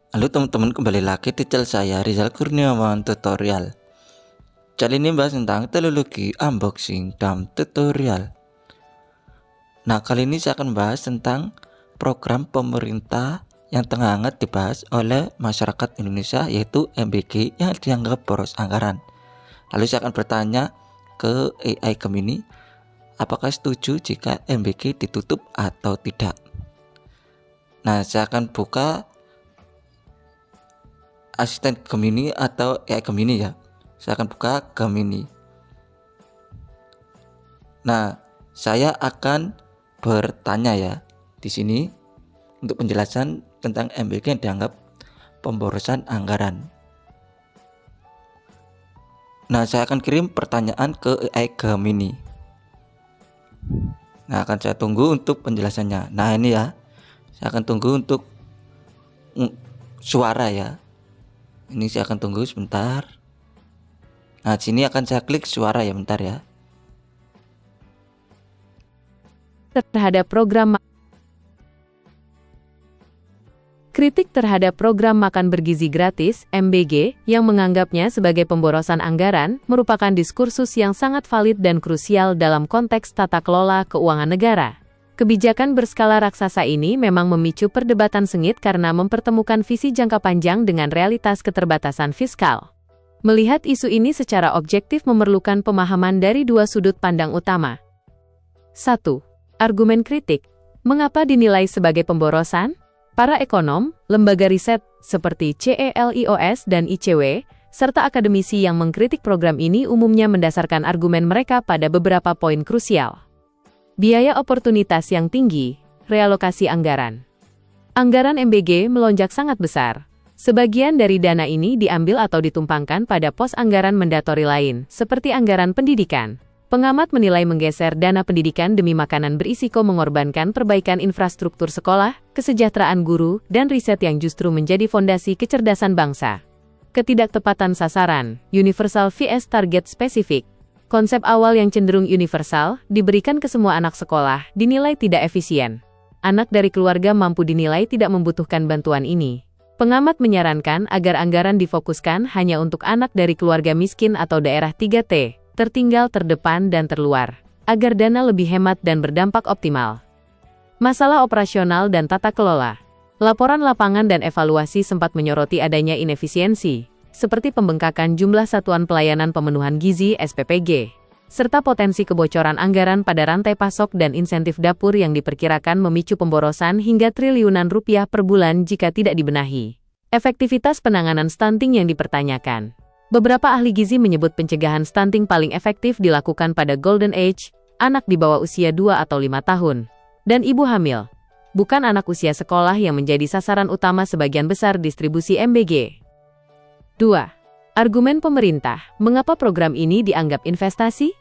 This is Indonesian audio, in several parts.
Halo teman-teman, kembali lagi di channel saya Rizal Kurniawan Tutorial. Channel ini bahas tentang teknologi unboxing dan tutorial. Nah, kali ini saya akan bahas tentang program pemerintah yang tengah hangat dibahas oleh masyarakat Indonesia, yaitu MBG yang dianggap boros anggaran. Lalu saya akan bertanya ke AI Gemini, apakah setuju jika MBG ditutup atau tidak? Nah, saya akan buka asisten Gemini atau AI Gemini ya. Saya akan buka Gemini. Nah, saya akan bertanya ya di sini untuk penjelasan tentang MBG yang dianggap pemborosan anggaran. Nah, saya akan kirim pertanyaan ke AI Gemini. Nah, akan saya tunggu untuk penjelasannya. Nah, ini ya. Saya akan tunggu untuk suara ya. Ini saya akan tunggu sebentar. Nah, sini akan saya klik suara ya, bentar ya. Terhadap program kritik terhadap program makan bergizi gratis (MBG) yang menganggapnya sebagai pemborosan anggaran merupakan diskursus yang sangat valid dan krusial dalam konteks tata kelola keuangan negara. Kebijakan berskala raksasa ini memang memicu perdebatan sengit karena mempertemukan visi jangka panjang dengan realitas keterbatasan fiskal. Melihat isu ini secara objektif memerlukan pemahaman dari dua sudut pandang utama. 1. Argumen kritik. Mengapa dinilai sebagai pemborosan? Para ekonom, lembaga riset seperti CELIOS dan ICW, serta akademisi yang mengkritik program ini umumnya mendasarkan argumen mereka pada beberapa poin krusial. Biaya oportunitas yang tinggi, realokasi anggaran. Anggaran MBG melonjak sangat besar. Sebagian dari dana ini diambil atau ditumpangkan pada pos anggaran mandatori lain, seperti anggaran pendidikan. Pengamat menilai menggeser dana pendidikan demi makanan berisiko mengorbankan perbaikan infrastruktur sekolah, kesejahteraan guru, dan riset yang justru menjadi fondasi kecerdasan bangsa. Ketidaktepatan sasaran, universal vs target spesifik. Konsep awal yang cenderung universal, diberikan ke semua anak sekolah, dinilai tidak efisien. Anak dari keluarga mampu dinilai tidak membutuhkan bantuan ini. Pengamat menyarankan agar anggaran difokuskan hanya untuk anak dari keluarga miskin atau daerah 3T, tertinggal, terdepan, dan terluar, agar dana lebih hemat dan berdampak optimal. Masalah operasional dan tata kelola. Laporan lapangan dan evaluasi sempat menyoroti adanya inefisiensi, seperti pembengkakan jumlah satuan pelayanan pemenuhan gizi (SPPG), serta potensi kebocoran anggaran pada rantai pasok dan insentif dapur yang diperkirakan memicu pemborosan hingga triliunan rupiah per bulan jika tidak dibenahi. Efektivitas penanganan stunting yang dipertanyakan. Beberapa ahli gizi menyebut pencegahan stunting paling efektif dilakukan pada golden age, anak di bawah usia 2 atau 5 tahun, dan ibu hamil, bukan anak usia sekolah yang menjadi sasaran utama sebagian besar distribusi MBG. 2. Argumen pemerintah, mengapa program ini dianggap investasi?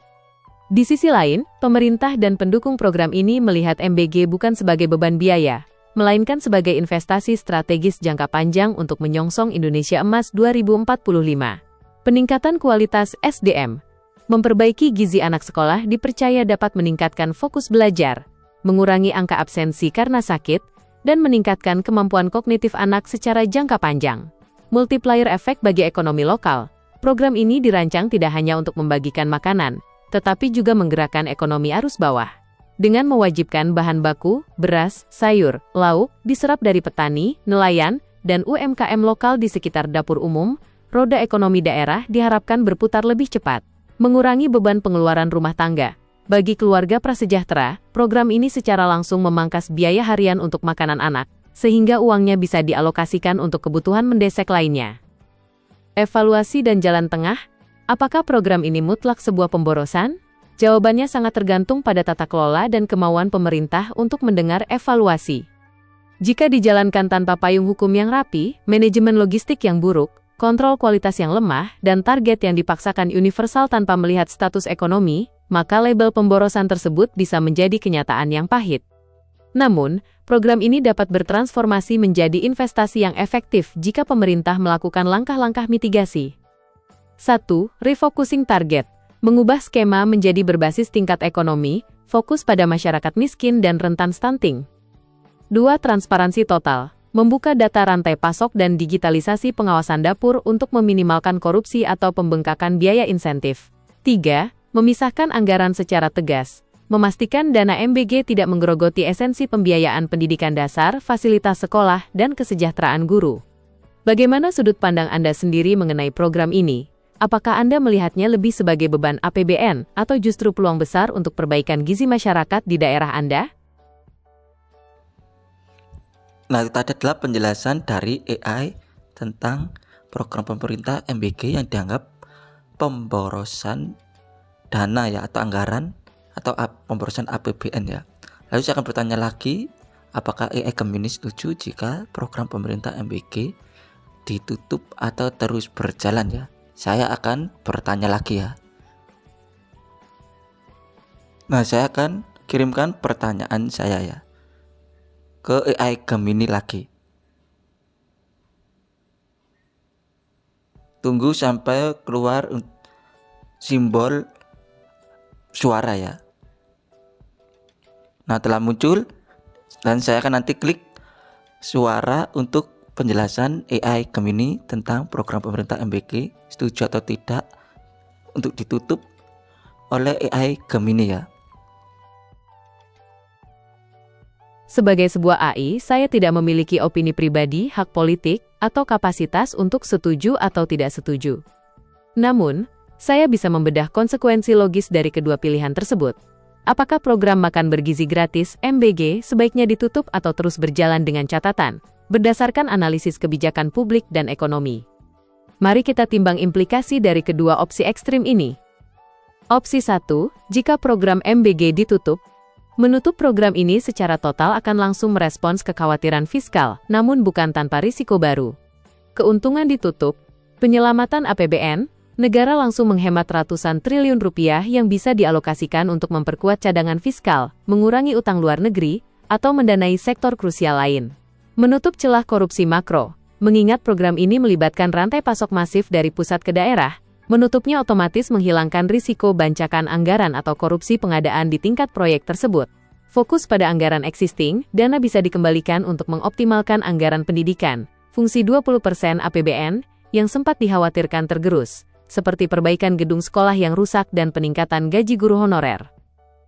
Di sisi lain, pemerintah dan pendukung program ini melihat MBG bukan sebagai beban biaya, melainkan sebagai investasi strategis jangka panjang untuk menyongsong Indonesia Emas 2045. Peningkatan kualitas SDM, memperbaiki gizi anak sekolah dipercaya dapat meningkatkan fokus belajar, mengurangi angka absensi karena sakit, dan meningkatkan kemampuan kognitif anak secara jangka panjang. Multiplier efek bagi ekonomi lokal. Program ini dirancang tidak hanya untuk membagikan makanan, tetapi juga menggerakkan ekonomi arus bawah. Dengan mewajibkan bahan baku, beras, sayur, lauk, diserap dari petani, nelayan, dan UMKM lokal di sekitar dapur umum, roda ekonomi daerah diharapkan berputar lebih cepat, mengurangi beban pengeluaran rumah tangga. Bagi keluarga prasejahtera, program ini secara langsung memangkas biaya harian untuk makanan anak, sehingga uangnya bisa dialokasikan untuk kebutuhan mendesak lainnya. Evaluasi dan jalan tengah, apakah program ini mutlak sebuah pemborosan? Jawabannya sangat tergantung pada tata kelola dan kemauan pemerintah untuk mendengar evaluasi. Jika dijalankan tanpa payung hukum yang rapi, manajemen logistik yang buruk, kontrol kualitas yang lemah, dan target yang dipaksakan universal tanpa melihat status ekonomi, maka label pemborosan tersebut bisa menjadi kenyataan yang pahit. Namun, program ini dapat bertransformasi menjadi investasi yang efektif jika pemerintah melakukan langkah-langkah mitigasi. 1. Refocusing target. Mengubah skema menjadi berbasis tingkat ekonomi, fokus pada masyarakat miskin dan rentan stunting. 2. Transparansi total. membuka data rantai pasok dan digitalisasi pengawasan dapur untuk meminimalkan korupsi atau pembengkakan biaya insentif. 3. Memisahkan anggaran secara tegas. Memastikan dana MBG tidak menggerogoti esensi pembiayaan pendidikan dasar, fasilitas sekolah, dan kesejahteraan guru. Bagaimana sudut pandang Anda sendiri mengenai program ini? Apakah Anda melihatnya lebih sebagai beban APBN atau justru peluang besar untuk perbaikan gizi masyarakat di daerah Anda? Nah, itu adalah penjelasan dari AI tentang program pemerintah MBG yang dianggap pemborosan dana ya, atau anggaran, atau pemborosan APBN ya. Lalu saya akan bertanya lagi, apakah AI Gemini setuju jika program pemerintah MBG ditutup atau terus berjalan ya? Saya akan bertanya lagi ya. Nah, saya akan kirimkan pertanyaan saya ya ke AI Gemini lagi. Tunggu sampai keluar simbol suara ya. Nah, telah muncul dan saya akan nanti klik suara untuk penjelasan AI Gemini tentang program pemerintah MBG setuju atau tidak untuk ditutup oleh AI Gemini ya. Sebagai sebuah AI, saya tidak memiliki opini pribadi, hak politik, atau kapasitas untuk setuju atau tidak setuju. Namun, saya bisa membedah konsekuensi logis dari kedua pilihan tersebut. Apakah program makan bergizi gratis MBG sebaiknya ditutup atau terus berjalan dengan catatan, berdasarkan analisis kebijakan publik dan ekonomi? Mari kita timbang implikasi dari kedua opsi ekstrim ini. Opsi 1, jika program MBG ditutup, menutup program ini secara total akan langsung merespons kekhawatiran fiskal, namun bukan tanpa risiko baru. Keuntungan ditutup, penyelamatan APBN, negara langsung menghemat ratusan triliun rupiah yang bisa dialokasikan untuk memperkuat cadangan fiskal, mengurangi utang luar negeri, atau mendanai sektor krusial lain. Menutup celah korupsi makro, mengingat program ini melibatkan rantai pasok masif dari pusat ke daerah, menutupnya otomatis menghilangkan risiko bancakan anggaran atau korupsi pengadaan di tingkat proyek tersebut. Fokus pada anggaran existing, dana bisa dikembalikan untuk mengoptimalkan anggaran pendidikan, fungsi 20% APBN, yang sempat dikhawatirkan tergerus, seperti perbaikan gedung sekolah yang rusak dan peningkatan gaji guru honorer.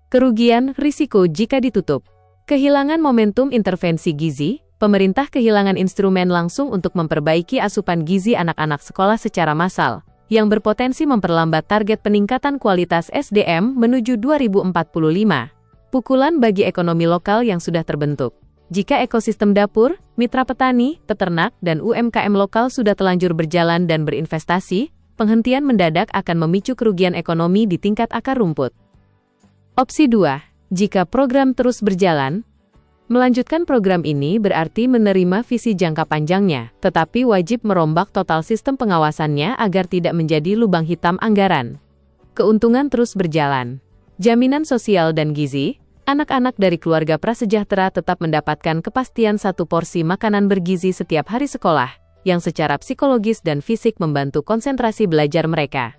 Kerugian risiko jika ditutup. Kehilangan momentum intervensi gizi, pemerintah kehilangan instrumen langsung untuk memperbaiki asupan gizi anak-anak sekolah secara massal, yang berpotensi memperlambat target peningkatan kualitas SDM menuju 2045. Pukulan bagi ekonomi lokal yang sudah terbentuk. Jika ekosistem dapur, mitra petani, peternak, dan UMKM lokal sudah telanjur berjalan dan berinvestasi, penghentian mendadak akan memicu kerugian ekonomi di tingkat akar rumput. Opsi 2. Jika program terus berjalan, melanjutkan program ini berarti menerima visi jangka panjangnya, tetapi wajib merombak total sistem pengawasannya agar tidak menjadi lubang hitam anggaran. Keuntungan terus berjalan. Jaminan sosial dan gizi, anak-anak dari keluarga prasejahtera tetap mendapatkan kepastian satu porsi makanan bergizi setiap hari sekolah, yang secara psikologis dan fisik membantu konsentrasi belajar mereka.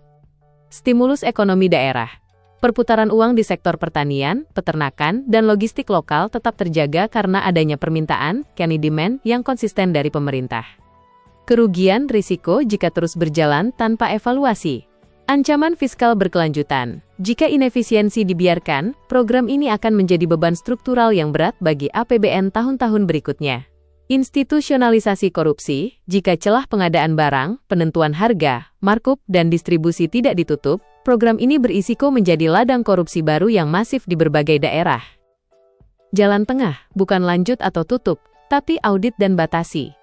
Stimulus ekonomi daerah. Perputaran uang di sektor pertanian, peternakan, dan logistik lokal tetap terjaga karena adanya permintaan, demand, yang konsisten dari pemerintah. Kerugian risiko jika terus berjalan tanpa evaluasi. Ancaman fiskal berkelanjutan. Jika inefisiensi dibiarkan, program ini akan menjadi beban struktural yang berat bagi APBN tahun-tahun berikutnya. Institusionalisasi korupsi, jika celah pengadaan barang, penentuan harga, markup, dan distribusi tidak ditutup, program ini berisiko menjadi ladang korupsi baru yang masif di berbagai daerah. Jalan tengah, bukan lanjut atau tutup, tapi audit dan batasi.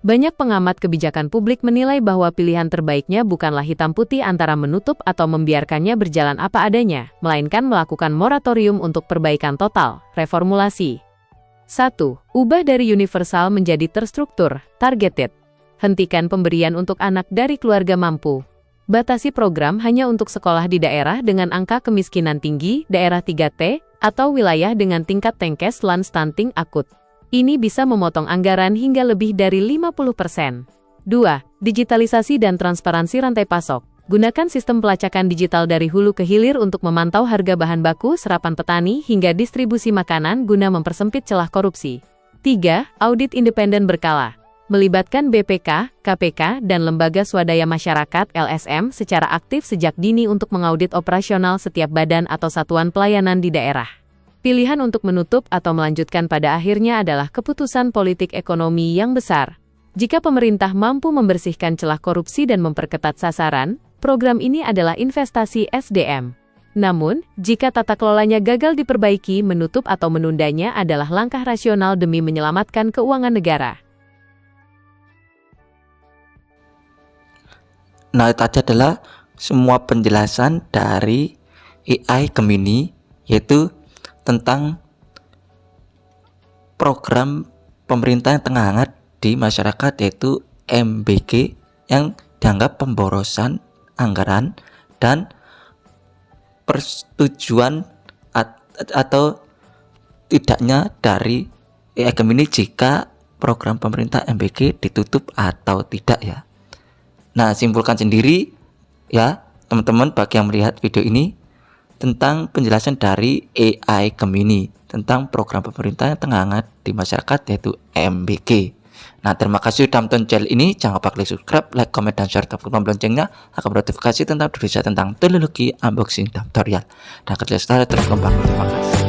Banyak pengamat kebijakan publik menilai bahwa pilihan terbaiknya bukanlah hitam putih antara menutup atau membiarkannya berjalan apa adanya, melainkan melakukan moratorium untuk perbaikan total, reformulasi. 1. Ubah dari universal menjadi terstruktur, targeted. Hentikan pemberian untuk anak dari keluarga mampu. Batasi program hanya untuk sekolah di daerah dengan angka kemiskinan tinggi, daerah 3T, atau wilayah dengan tingkat tengkes lan stunting akut. Ini bisa memotong anggaran hingga lebih dari 50%. 2. Digitalisasi dan transparansi rantai pasok. Gunakan sistem pelacakan digital dari hulu ke hilir untuk memantau harga bahan baku, serapan petani, hingga distribusi makanan guna mempersempit celah korupsi. 3. Audit independen berkala. Melibatkan BPK, KPK, dan lembaga swadaya masyarakat (LSM) secara aktif sejak dini untuk mengaudit operasional setiap badan atau satuan pelayanan di daerah. Pilihan untuk menutup atau melanjutkan pada akhirnya adalah keputusan politik ekonomi yang besar. Jika pemerintah mampu membersihkan celah korupsi dan memperketat sasaran, program ini adalah investasi SDM. Namun, jika tata kelolanya gagal diperbaiki, menutup atau menundanya adalah langkah rasional demi menyelamatkan keuangan negara. Nah, itu aja adalah semua penjelasan dari AI Gemini, yaitu tentang program pemerintah yang tengah hangat di masyarakat, yaitu MBG, yang dianggap pemborosan anggaran dan persetujuan atau tidaknya dari AI Gemini jika program pemerintah MBG ditutup atau tidak ya. Nah, simpulkan sendiri ya teman-teman bagi yang melihat video ini tentang penjelasan dari AI Gemini tentang program pemerintah yang tengah hangat di masyarakat, yaitu MBG. Nah, terima kasih sudah menonton channel ini. Jangan lupa klik subscribe, like, comment, dan share tombol loncengnya akan notifikasi tentang teknologi unboxing dan tutorial. Dan kerja setelah terus kembang. Terima kasih.